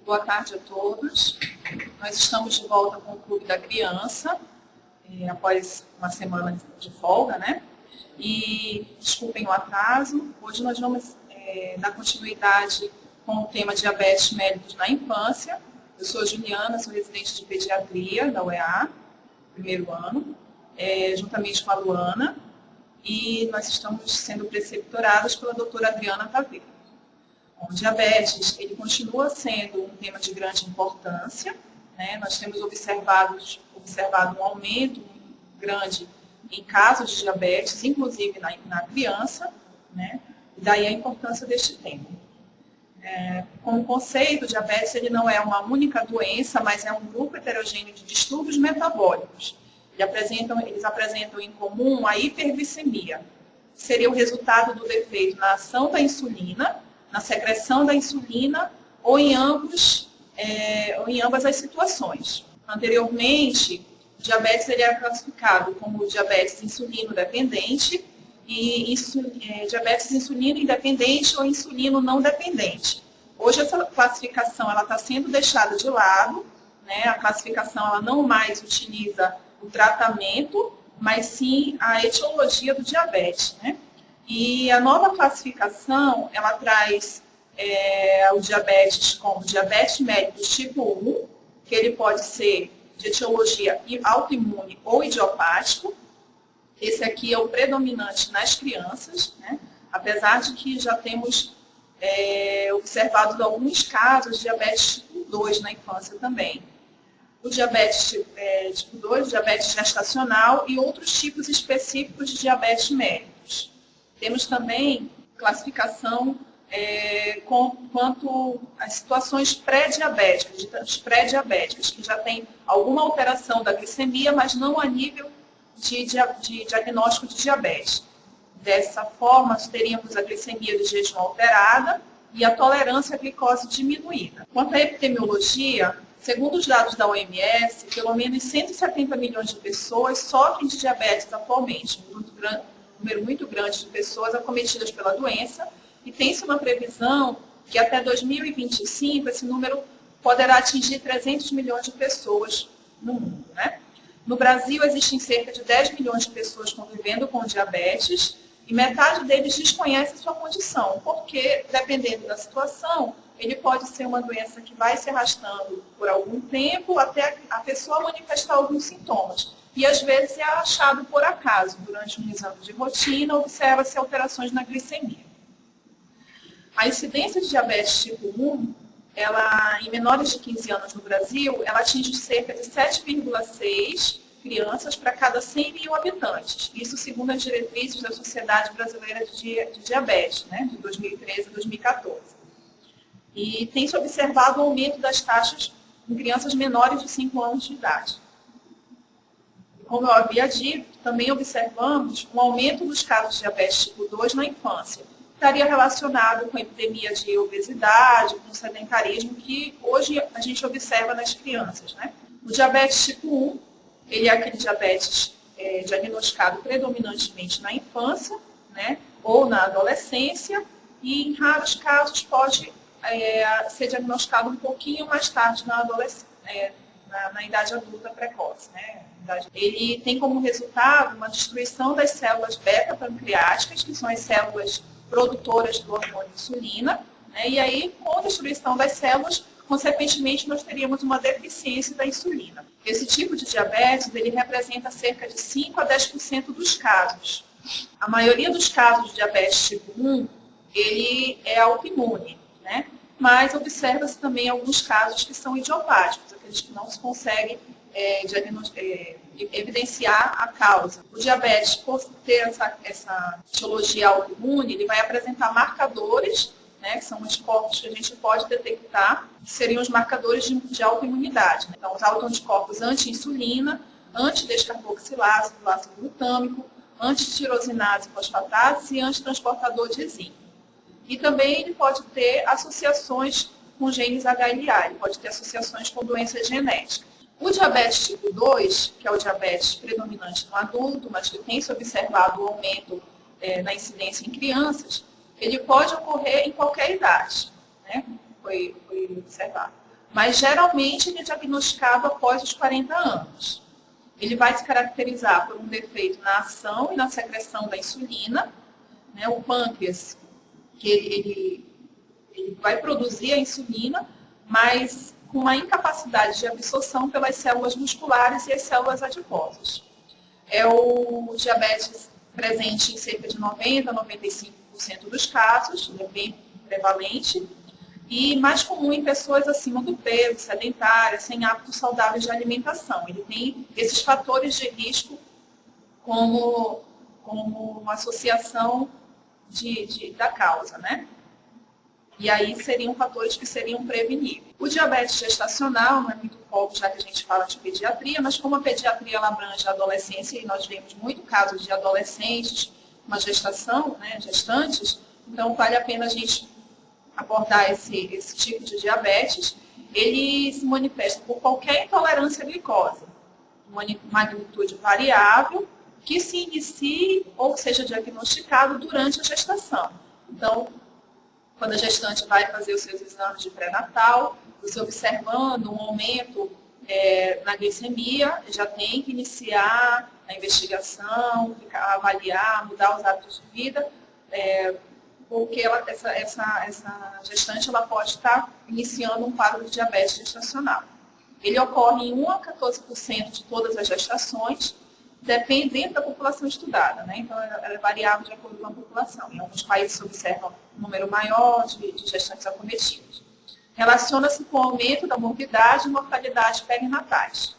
Boa tarde a todos. Nós estamos de volta com o Clube da Criança, após uma semana de folga, né? E desculpem o atraso, hoje nós vamos dar continuidade com o tema diabetes mellitus na infância. Eu sou Juliana, sou residente de pediatria da UEA, primeiro ano, juntamente com a Luana, e nós estamos sendo preceptoradas pela doutora Adriana Taveira. O diabetes, ele continua sendo um tema de grande importância, né? Nós temos observado um aumento grande em casos de diabetes, inclusive na criança, né? E daí a importância deste tema. Como conceito, o diabetes ele não é uma única doença, mas é um grupo heterogêneo de distúrbios metabólicos. Eles apresentam em comum a hiperglicemia, que seria o resultado do defeito na ação da insulina, na secreção da insulina ou em ambas as situações. Anteriormente, o diabetes ele era classificado como diabetes insulino-dependente e diabetes insulino-independente ou insulino não dependente. Hoje essa classificação está sendo deixada de lado, né? A classificação ela não mais utiliza o tratamento, mas sim a etiologia do diabetes, né? E a nova classificação, ela traz o diabetes como diabetes mellitus tipo 1, que ele pode ser de etiologia autoimune ou idiopático. Esse aqui é o predominante nas crianças, né? Apesar de que já temos observado alguns casos de diabetes tipo 2 na infância também. O diabetes tipo 2, diabetes gestacional e outros tipos específicos de diabetes mellitus. Temos também classificação quanto às situações pré-diabéticas, que já tem alguma alteração da glicemia, mas não a nível de diagnóstico de diabetes. Dessa forma, teríamos a glicemia de jejum alterada e a tolerância à glicose diminuída. Quanto à epidemiologia, segundo os dados da OMS, pelo menos 170 milhões de pessoas sofrem de diabetes atualmente, um número muito grande de pessoas acometidas pela doença, e tem-se uma previsão que até 2025 esse número poderá atingir 300 milhões de pessoas no mundo, né? No Brasil, existem cerca de 10 milhões de pessoas convivendo com diabetes, e metade deles desconhece a sua condição, porque, dependendo da situação, ele pode ser uma doença que vai se arrastando por algum tempo até a pessoa manifestar alguns sintomas. E, às vezes, é achado por acaso. Durante um exame de rotina, observa-se alterações na glicemia. A incidência de diabetes tipo 1, em menores de 15 anos no Brasil, ela atinge cerca de 7,6 crianças para cada 100 mil habitantes. Isso segundo as diretrizes da Sociedade Brasileira de Diabetes, né, de 2013 a 2014. E tem-se observado o aumento das taxas em crianças menores de 5 anos de idade. Como eu havia dito, também observamos um aumento dos casos de diabetes tipo 2 na infância. Estaria relacionado com a epidemia de obesidade, com o sedentarismo, que hoje a gente observa nas crianças, né? O diabetes tipo 1, ele é aquele diabetes diagnosticado predominantemente na infância, né? Ou na adolescência, e em raros casos pode ser diagnosticado um pouquinho mais tarde na idade adulta precoce, né? Ele tem como resultado uma destruição das células beta-pancreáticas, que são as células produtoras do hormônio insulina, né? E aí, com a destruição das células, consequentemente, nós teríamos uma deficiência da insulina. Esse tipo de diabetes, ele representa cerca de 5 a 10% dos casos. A maioria dos casos de diabetes tipo 1, ele é autoimune, né? Mas observa-se também alguns casos que são idiopáticos, aqueles que não se conseguem evidenciar a causa. O diabetes, por ter essa etiologia autoimune, ele vai apresentar marcadores, né, que são os anticorpos que a gente pode detectar, que seriam os marcadores de autoimunidade. Né? Então, os autoanticorpos anti-insulina, antidescarboxilase, do ácido glutâmico, antitirosinase fosfatase e antitransportador de enzima. E também ele pode ter associações com genes HLA, ele pode ter associações com doenças genéticas. O diabetes tipo 2, que é o diabetes predominante no adulto, mas que tem se observado o aumento na incidência em crianças, ele pode ocorrer em qualquer idade, né? Foi observado. mas geralmente ele é diagnosticado após os 40 anos. Ele vai se caracterizar por um defeito na ação e na secreção da insulina, né? O pâncreas, que ele vai produzir a insulina, mas com uma incapacidade de absorção pelas células musculares e as células adiposas. É o diabetes presente em cerca de 90% a 95% dos casos, é bem prevalente, e mais comum em pessoas acima do peso, sedentárias, sem hábitos saudáveis de alimentação. Ele tem esses fatores de risco como uma associação da causa, né? E aí seriam fatores que seriam preveníveis. O diabetes gestacional não é muito óbvio, já que a gente fala de pediatria, mas como a pediatria ela abrange a adolescência, e nós vemos muito casos de adolescentes, uma gestação, né, gestantes, então vale a pena a gente abordar esse tipo de diabetes. Ele se manifesta por qualquer intolerância à glicose, uma magnitude variável, que se inicie ou seja diagnosticado durante a gestação. Então, quando a gestante vai fazer os seus exames de pré-natal, você observando um aumento na glicemia, já tem que iniciar a investigação, avaliar, mudar os hábitos de vida, porque essa gestante ela pode estar iniciando um quadro de diabetes gestacional. Ele ocorre em 1 a 14% de todas as gestações, dependendo da população estudada, né? Então, ela é variável de acordo com a população. Em alguns países se observa um número maior de gestantes acometidas. Relaciona-se com o aumento da morbidade e mortalidade perinatais.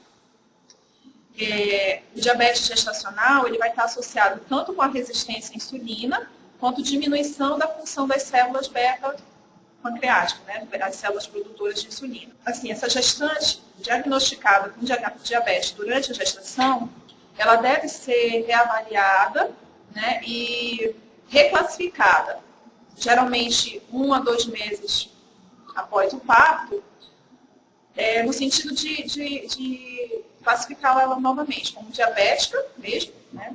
O diabetes gestacional ele vai estar associado tanto com a resistência à insulina, quanto diminuição da função das células beta-pancreáticas, né? As células produtoras de insulina. Assim, essa gestante diagnosticada com diabetes durante a gestação, ela deve ser reavaliada, né, e reclassificada, geralmente 1 a 2 meses após o parto, no sentido de classificar ela novamente como diabética mesmo, né,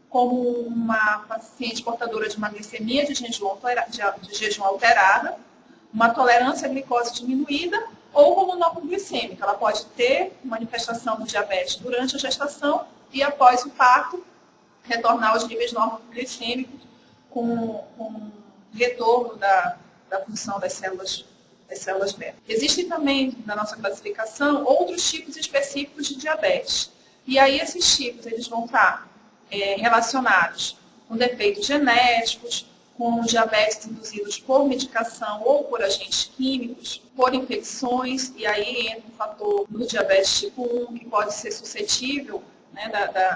como uma paciente portadora de uma glicemia de jejum alterada, uma tolerância à glicose diminuída, ou como normoglicêmica. Ela pode ter manifestação do diabetes durante a gestação e após o parto, retornar aos níveis normoglicêmicos com retorno da função das células beta. Existem também, na nossa classificação, outros tipos específicos de diabetes. E aí esses tipos eles vão estar relacionados com defeitos genéticos, com diabetes induzidos por medicação ou por agentes químicos, por infecções, e aí entra um fator no diabetes tipo 1, que pode ser suscetível, né,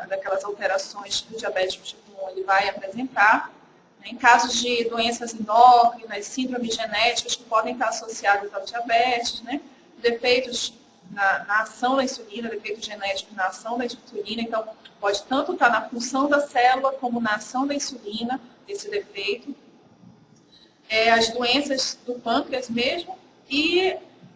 daquelas alterações que o diabetes tipo 1 ele vai apresentar. Em casos de doenças endócrinas, síndromes genéticas que podem estar associadas ao diabetes, né, defeitos na ação da insulina, defeitos genéticos na ação da insulina, então pode tanto estar na função da célula como na ação da insulina, esse defeito. As doenças do pâncreas mesmo e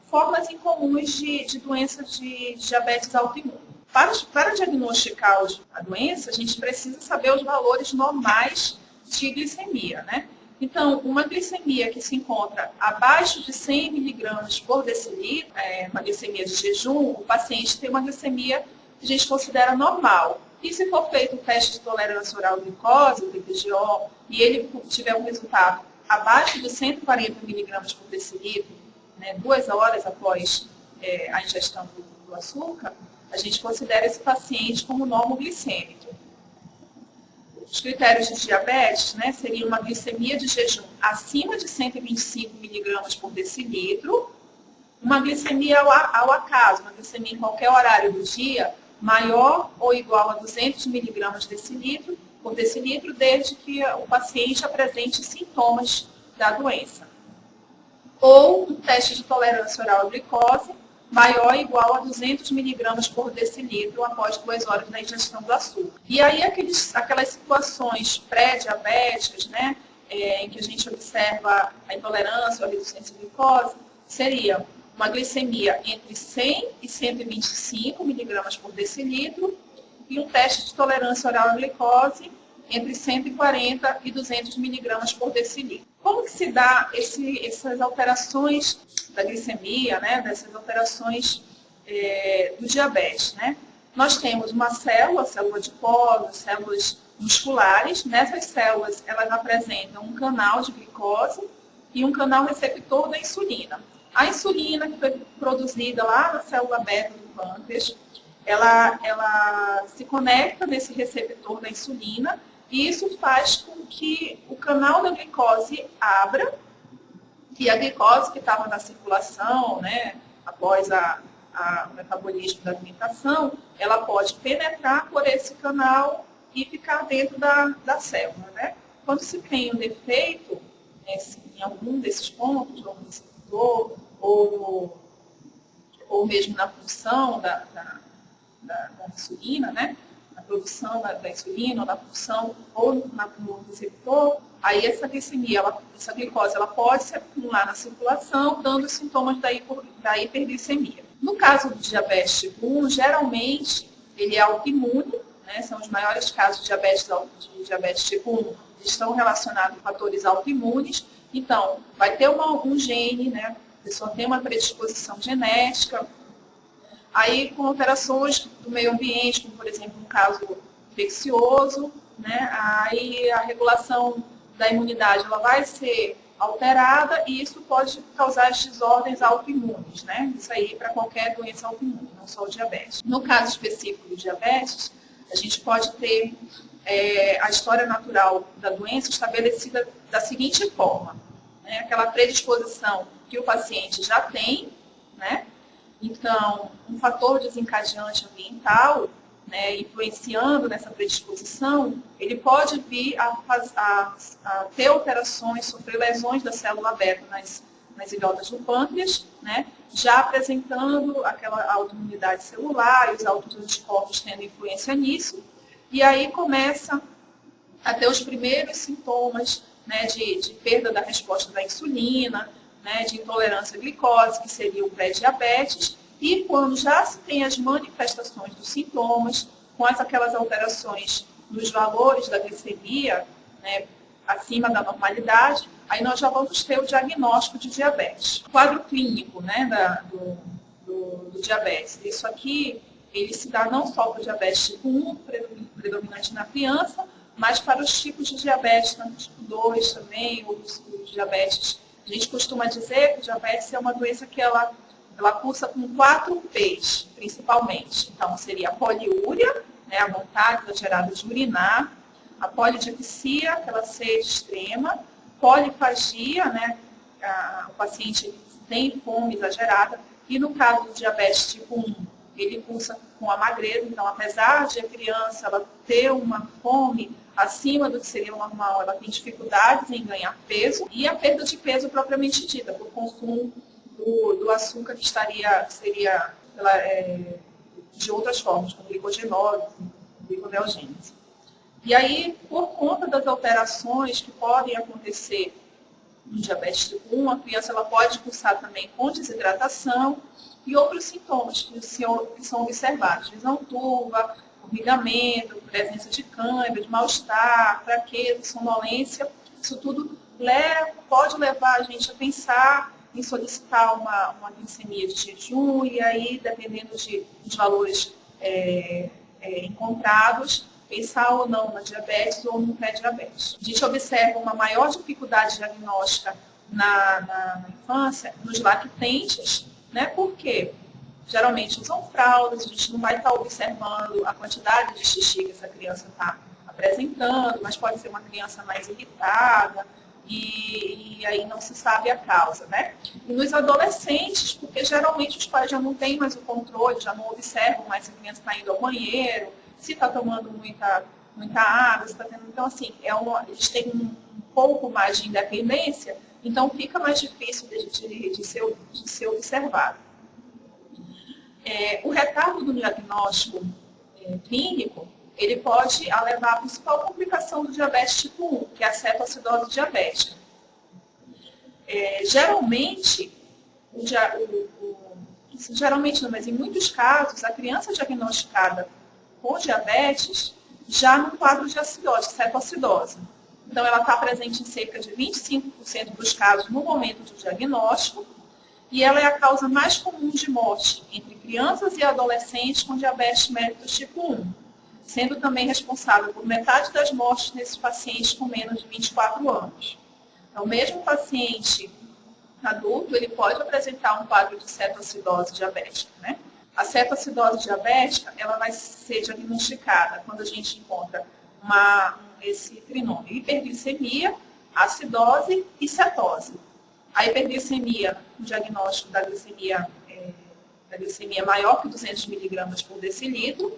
formas incomuns de doenças de diabetes autoimune. Para diagnosticar a doença, a gente precisa saber os valores normais de glicemia, né? Então, uma glicemia que se encontra abaixo de 100 miligramas por decilitro, uma glicemia de jejum, o paciente tem uma glicemia que a gente considera normal. E se for feito o teste de tolerância oral à glicose, o DPGO, e ele tiver um resultado abaixo de 140 miligramas por decilitro, né, 2 horas após a ingestão do açúcar, a gente considera esse paciente como normoglicêmico. Os critérios de diabetes, né, seria uma glicemia de jejum acima de 125 miligramas por decilitro, uma glicemia ao acaso, uma glicemia em qualquer horário do dia, maior ou igual a 200 miligramas por decilitro, desde que o paciente apresente sintomas da doença. Ou um teste de tolerância oral à glicose, maior ou igual a 200 miligramas por decilitro após 2 horas da ingestão do açúcar. E aí aquelas situações pré-diabéticas, né, em que a gente observa a intolerância ou a resistência à glicose, seria uma glicemia entre 100 e 125 miligramas por decilitro e um teste de tolerância oral à glicose entre 140 e 200 miligramas por decilitro. Como que se dá essas alterações da glicemia, né, dessas alterações do diabetes, né? Nós temos uma célula adiposa, células musculares. Nessas células, elas apresentam um canal de glicose e um canal receptor da insulina. A insulina, que foi produzida lá na célula beta do pâncreas, ela se conecta nesse receptor da insulina e isso faz com que o canal da glicose abra e a glicose que estava na circulação, né, após o metabolismo da alimentação, ela pode penetrar por esse canal e ficar dentro da célula, né? Quando se tem um defeito em algum desses pontos, ou no receptor, ou mesmo na função da insulina, né? Na produção da insulina, ou na função, ou no receptor, aí essa glicemia, essa glicose, ela pode se acumular na circulação, dando os sintomas da hiperglicemia. No caso do diabetes tipo 1, geralmente ele é autoimune, né? São os maiores casos de diabetes tipo 1, estão relacionados a fatores autoimunes. Então, vai ter um gene, né? A pessoa tem uma predisposição genética. Aí, com alterações do meio ambiente, como, por exemplo, um caso infeccioso, né? Aí a regulação da imunidade ela vai ser alterada e isso pode causar as desordens autoimunes, né? Isso aí para qualquer doença autoimune, não só o diabetes. No caso específico do diabetes, a gente pode ter a história natural da doença estabelecida da seguinte forma, né? Aquela predisposição que o paciente já tem, né? Então, um fator desencadeante ambiental, né, influenciando nessa predisposição, ele pode vir a ter alterações, sofrer lesões da célula beta nas ilhotas do pâncreas, né, já apresentando aquela autoimunidade celular e os autoanticorpos tendo influência nisso, e aí começa a ter os primeiros sintomas, né, de perda da resposta da insulina, né, de intolerância à glicose, que seria o pré-diabetes, e quando já se tem as manifestações dos sintomas, com aquelas alterações nos valores da glicemia, né, acima da normalidade, aí nós já vamos ter o diagnóstico de diabetes. O quadro clínico, né, do diabetes, isso aqui, ele se dá não só para o diabetes tipo 1, predominante na criança, mas para os tipos de diabetes, tanto tipo 2 também, ou os diabetes. A gente costuma dizer que o diabetes é uma doença que ela cursa com 4 P's, principalmente. Então, seria a poliúria, né, a vontade exagerada de urinar, a polidipsia, aquela sede extrema, polifagia, né, o paciente tem fome exagerada, e no caso do diabetes tipo 1, ele cursa com a magreza, então, apesar de a criança ela ter uma fome acima do que seria normal, ela tem dificuldades em ganhar peso, e a perda de peso propriamente dita, por consumo do açúcar que seria de outras formas, como glicogenólise, gliconeogênese. E aí, por conta das alterações que podem acontecer no diabetes tipo 1, a criança ela pode cursar também com desidratação e outros sintomas que são observados. Visão turva, formigamento, presença de câimbra, de mal-estar, fraqueza, sonolência. Isso tudo pode levar a gente a pensar em solicitar uma glicemia de jejum e aí, dependendo dos valores encontrados, pensar ou não na diabetes ou no pré-diabetes. A gente observa uma maior dificuldade diagnóstica na infância nos lactentes, né? Porque geralmente usam fraldas, a gente não vai estar observando a quantidade de xixi que essa criança está apresentando, mas pode ser uma criança mais irritada, e aí não se sabe a causa, né? E nos adolescentes, porque geralmente os pais já não têm mais o controle, já não observam mais se a criança está indo ao banheiro, se está tomando muita água, se está tendo... Então, assim, eles têm um pouco mais de independência, então fica mais difícil de ser observado. O retardo do diagnóstico clínico, ele pode levar à principal complicação do diabetes tipo 1, que é a cetoacidose diabética. Geralmente não, mas em muitos casos, a criança diagnosticada com diabetes já no quadro de acidose, cetoacidose. Então, ela está presente em cerca de 25% dos casos no momento do diagnóstico, e ela é a causa mais comum de morte entre crianças e adolescentes com diabetes mellitus tipo 1, sendo também responsável por metade das mortes nesses pacientes com menos de 24 anos. Então, mesmo o paciente adulto, ele pode apresentar um quadro de cetoacidose diabética, né? A cetoacidose diabética, ela vai ser diagnosticada quando a gente encontra esse trinômio: hiperglicemia, acidose e cetose. A hiperglicemia, o diagnóstico da glicemia maior que 200 miligramas por decilitro,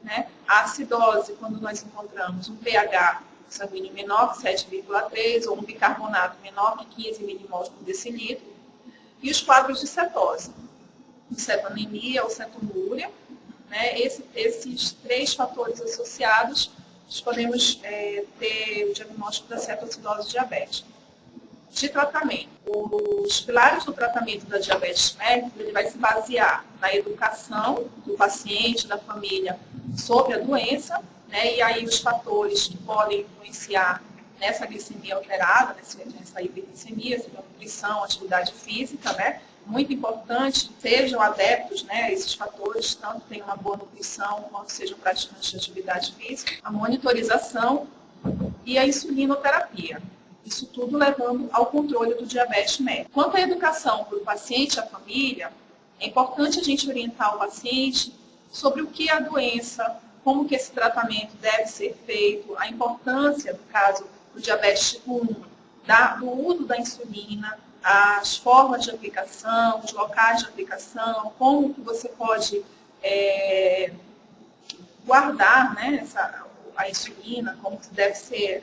né? A acidose, quando nós encontramos um pH sanguíneo menor que 7,3 ou um bicarbonato menor que 15 milimols por decilitro. E os quadros de cetose, cetoanemia ou cetonúria, né? Esses três fatores associados, nós podemos ter o diagnóstico da cetoacidose diabética. De tratamento. Os pilares do tratamento da diabetes mellitus, ele vai se basear na educação do paciente, da família, sobre a doença, né? E aí os fatores que podem influenciar nessa glicemia alterada, nessa hiperglicemia, seja nutrição, atividade física, né? Muito importante, sejam adeptos, né, a esses fatores, tanto tenham uma boa nutrição, quanto sejam praticantes de atividade física, a monitorização e a insulinoterapia. Isso tudo levando ao controle do diabetes mellitus. Quanto à educação para o paciente e a família, é importante a gente orientar o paciente sobre o que é a doença, como que esse tratamento deve ser feito, a importância, no caso do diabetes tipo 1, do uso da insulina, as formas de aplicação, os locais de aplicação, como que você pode guardar, né, a insulina, como que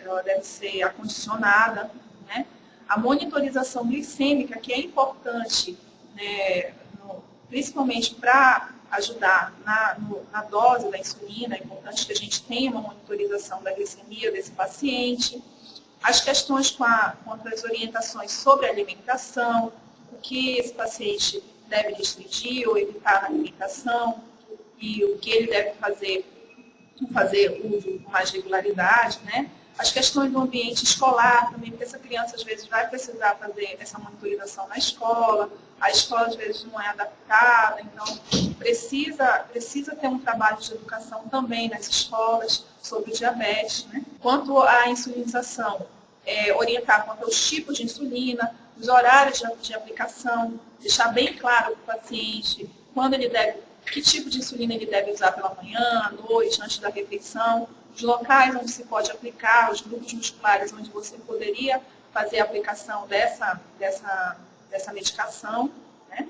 ela deve ser acondicionada, né? A monitorização glicêmica, que é importante, né, principalmente para ajudar na dose da insulina, é importante que a gente tenha uma monitorização da glicemia desse paciente. As questões quanto às orientações sobre a alimentação, o que esse paciente deve restringir ou evitar na alimentação, e o que ele deve fazer uso com mais regularidade, né? As questões do ambiente escolar também, porque essa criança às vezes vai precisar fazer essa monitorização na escola, a escola às vezes não é adaptada, então precisa ter um trabalho de educação também nas escolas sobre o diabetes, né? Quanto à insulinização, orientar quanto aos tipos de insulina, os horários de aplicação, deixar bem claro para o paciente que tipo de insulina ele deve usar pela manhã, à noite, antes da refeição, os locais onde se pode aplicar, os grupos musculares onde você poderia fazer a aplicação dessa medicação, né?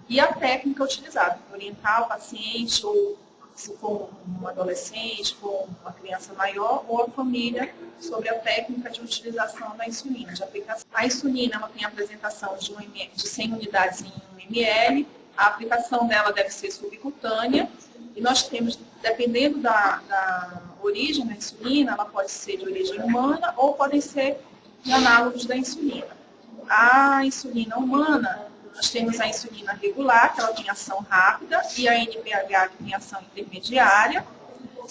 E a técnica utilizada, orientar o paciente, ou se for um adolescente, for uma criança maior, ou a família, sobre a técnica de utilização da insulina, de aplicação. A insulina, ela tem a apresentação de 100 unidades em 1 ml, a aplicação dela deve ser subcutânea, e nós temos, dependendo da origem da insulina, ela pode ser de origem humana ou podem ser de análogos da insulina. A insulina humana, nós temos a insulina regular, que ela tem ação rápida, e a NPH, que tem ação intermediária.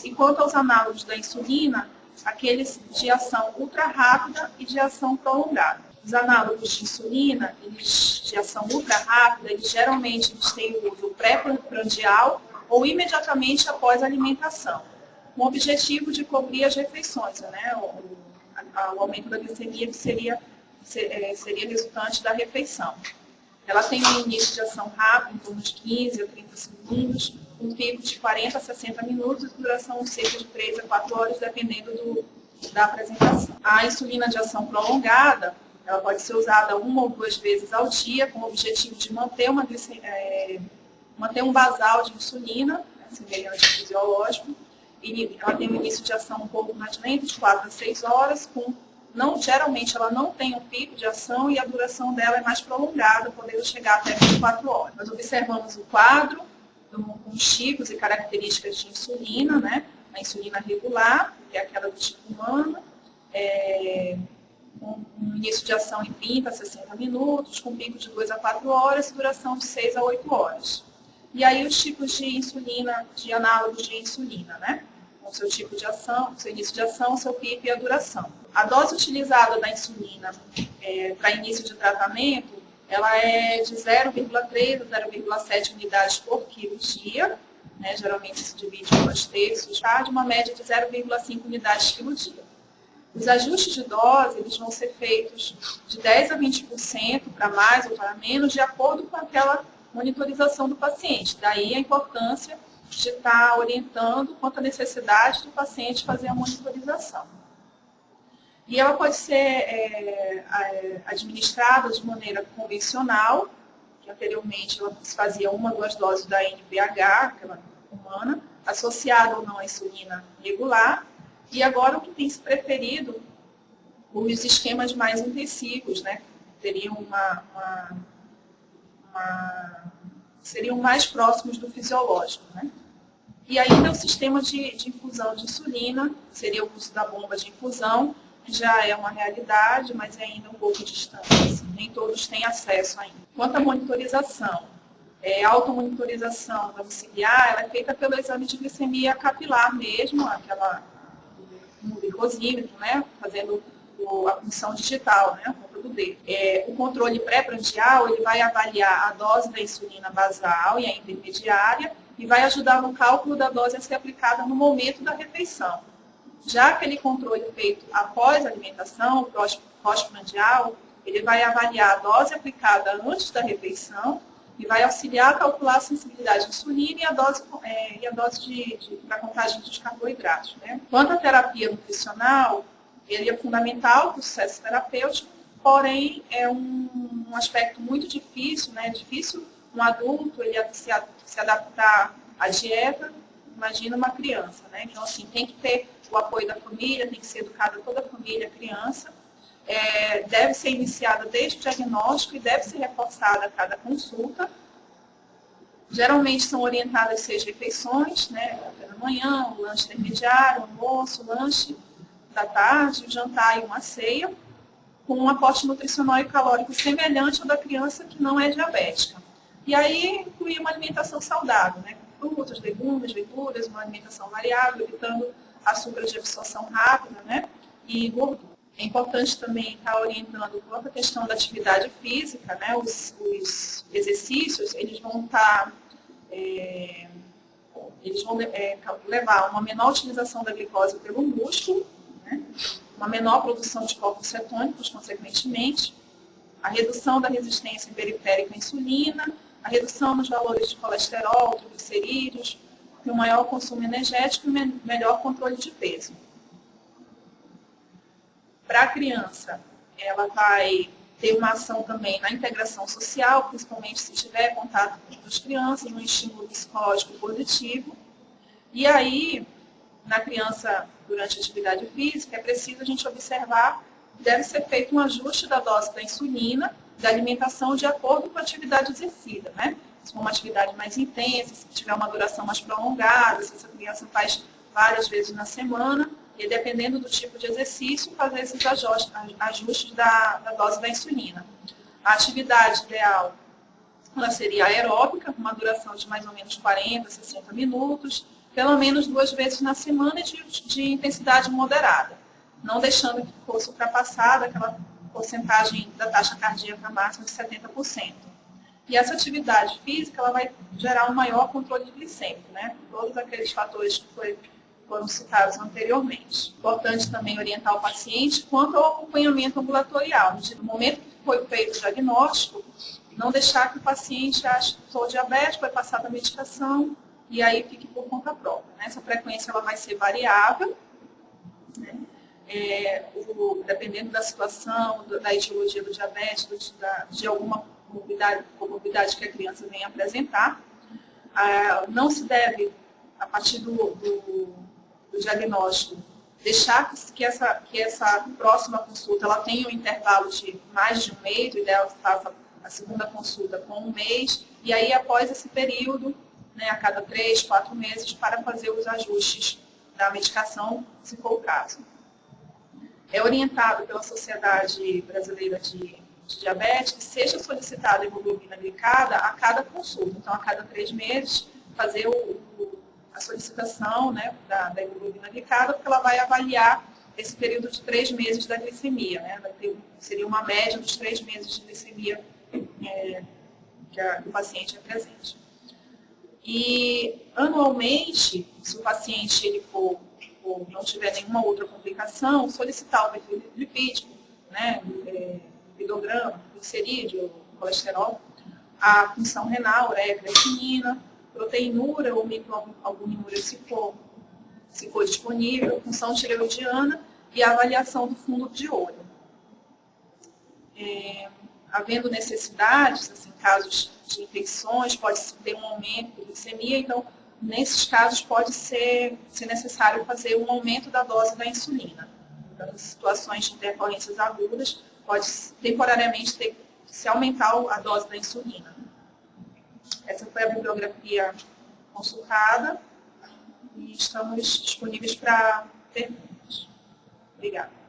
E quanto aos análogos da insulina, aqueles de ação ultra rápida e de ação prolongada. Os análogos de insulina, de ação ultra rápida, geralmente têm o uso pré-prandial ou imediatamente após a alimentação, com o objetivo de cobrir as refeições, né? O aumento da glicemia que seria resultante da refeição. Ela tem um início de ação rápido, em torno de 15 a 30 segundos, um pico de 40 a 60 minutos e duração de cerca de 3 a 4 horas, dependendo da apresentação. A insulina de ação prolongada, ela pode ser usada 1 ou 2 vezes ao dia, com o objetivo de manter um basal de insulina, semelhante ao fisiológico, e ela tem um início de ação um pouco mais lento, de 4 a 6 horas, geralmente ela não tem um pico de ação e a duração dela é mais prolongada, podendo chegar até 24 horas. Nós observamos o quadro com os tipos e características de insulina, né? A insulina regular, que é aquela do tipo humano, com um início de ação em 30 a 60 minutos, com pico de 2 a 4 horas e duração de 6 a 8 horas. E aí os tipos de insulina, de análogos de insulina, né? com seu tipo de ação, seu início de ação, seu pico e a duração. A dose utilizada da insulina para início de tratamento, ela é de 0,3 a 0,7 unidades por quilo dia, né? Geralmente se divide em 2/3, tá? De uma média de 0,5 unidades quilo dia. Os ajustes de dose, eles vão ser feitos de 10 a 20% para mais ou para menos, de acordo com aquela monitorização do paciente. Daí a importância de estar orientando quanto à necessidade do paciente fazer a monitorização. E ela pode ser administrada de maneira convencional, que anteriormente ela se fazia 1 a 2 doses da NPH, aquela humana, associada ou não à insulina regular. E agora o que tem se preferido, os esquemas mais intensivos, né? Seriam mais próximos do fisiológico, né? E ainda o sistema de infusão de insulina, seria o uso da bomba de infusão, que já é uma realidade, mas é ainda um pouco distante. Assim, nem todos têm acesso ainda. Quanto à monitorização, a automonitorização domiciliar, ela é feita pelo exame de glicemia capilar mesmo, no glicosímetro, né, fazendo a punção digital, né, a ponta do dedo. O controle pré-prandial, ele vai avaliar a dose da insulina basal e a intermediária e vai ajudar no cálculo da dose a ser aplicada no momento da refeição. Já aquele controle feito após a alimentação, pós-prandial, ele vai avaliar a dose aplicada antes da refeição e vai auxiliar a calcular a sensibilidade à insulina e a dose para contagem dos carboidratos, né? Quanto à terapia nutricional, ele é fundamental para o sucesso terapêutico, porém é um aspecto muito difícil, né? É difícil um adulto ele se adaptar à dieta, imagina uma criança, né? Então, assim, tem que ter o apoio da família, tem que ser educada toda a família, a criança. Deve ser iniciada desde o diagnóstico e deve ser reforçada a cada consulta. Geralmente são orientadas 6 refeições, né? Café da manhã, o lanche intermediário, o almoço, o lanche da tarde, o jantar e uma ceia, com um aporte nutricional e calórico semelhante ao da criança que não é diabética. E aí incluir uma alimentação saudável, né? Com frutas, legumes, verduras, uma alimentação variável, evitando açúcares de absorção rápida, né? E gordura. É importante também estar orientando quanto à questão da atividade física, né? Os exercícios, eles vão levar a uma menor utilização da glicose pelo músculo, né? Uma menor produção de corpos cetônicos, consequentemente, a redução da resistência periférica à insulina, a redução nos valores de colesterol, triglicerídeos, e um maior consumo energético e melhor controle de peso. Para a criança, ela vai ter uma ação também na integração social, principalmente se tiver contato com outras crianças, um estímulo psicológico positivo. E aí, na criança, durante a atividade física, é preciso a gente observar que deve ser feito um ajuste da dose da insulina, da alimentação, de acordo com a atividade exercida, né? Se for uma atividade mais intensa, se tiver uma duração mais prolongada, se essa criança faz várias vezes na semana, e dependendo do tipo de exercício, fazer esses ajustes da dose da insulina. A atividade ideal ela seria aeróbica, com uma duração de mais ou menos 40, 60 minutos, pelo menos 2 vezes na semana de intensidade moderada, não deixando que fosse ultrapassada aquela porcentagem da taxa cardíaca máxima de 70%. E essa atividade física ela vai gerar um maior controle glicêmico, né? Todos aqueles fatores que foram citados anteriormente. Importante também orientar o paciente quanto ao acompanhamento ambulatorial. No momento que foi feito o diagnóstico, não deixar que o paciente ache que sou diabético, vai passar da medicação e aí fique por conta própria, né? Essa frequência ela vai ser variável, né? Dependendo da situação, da etiologia do diabetes, de alguma comorbidade que a criança venha apresentar. Não se deve, a partir do diagnóstico, deixar que essa próxima consulta ela tenha um intervalo de mais de um mês, o ideal é que faça a segunda consulta com 1 mês, e aí após esse período, né, a cada 3, 4 meses, para fazer os ajustes da medicação, se for o caso. É orientado pela Sociedade Brasileira de Diabetes que seja solicitada a hemoglobina glicada a cada consulta. Então, a cada 3 meses, fazer a solicitação, né, da hemoglobina glicada, porque ela vai avaliar esse período de 3 meses da glicemia, né? Seria uma média dos 3 meses de glicemia que o paciente apresente. E, anualmente, se o paciente ele for não tiver nenhuma outra complicação, solicitar o perfil lipídico, né, lipidograma, glicerídeo, colesterol, a função renal, ureia, creatinina, proteinúria ou microalbuminúria se for disponível, função tireoidiana e a avaliação do fundo de olho. Havendo necessidades, assim, casos de infecções, pode ter um aumento de glicemia, então, nesses casos, pode ser necessário fazer um aumento da dose da insulina. Então, em situações de intercorrências agudas, pode temporariamente ter que se aumentar a dose da insulina. Essa foi a bibliografia consultada e estamos disponíveis para perguntas. Obrigada.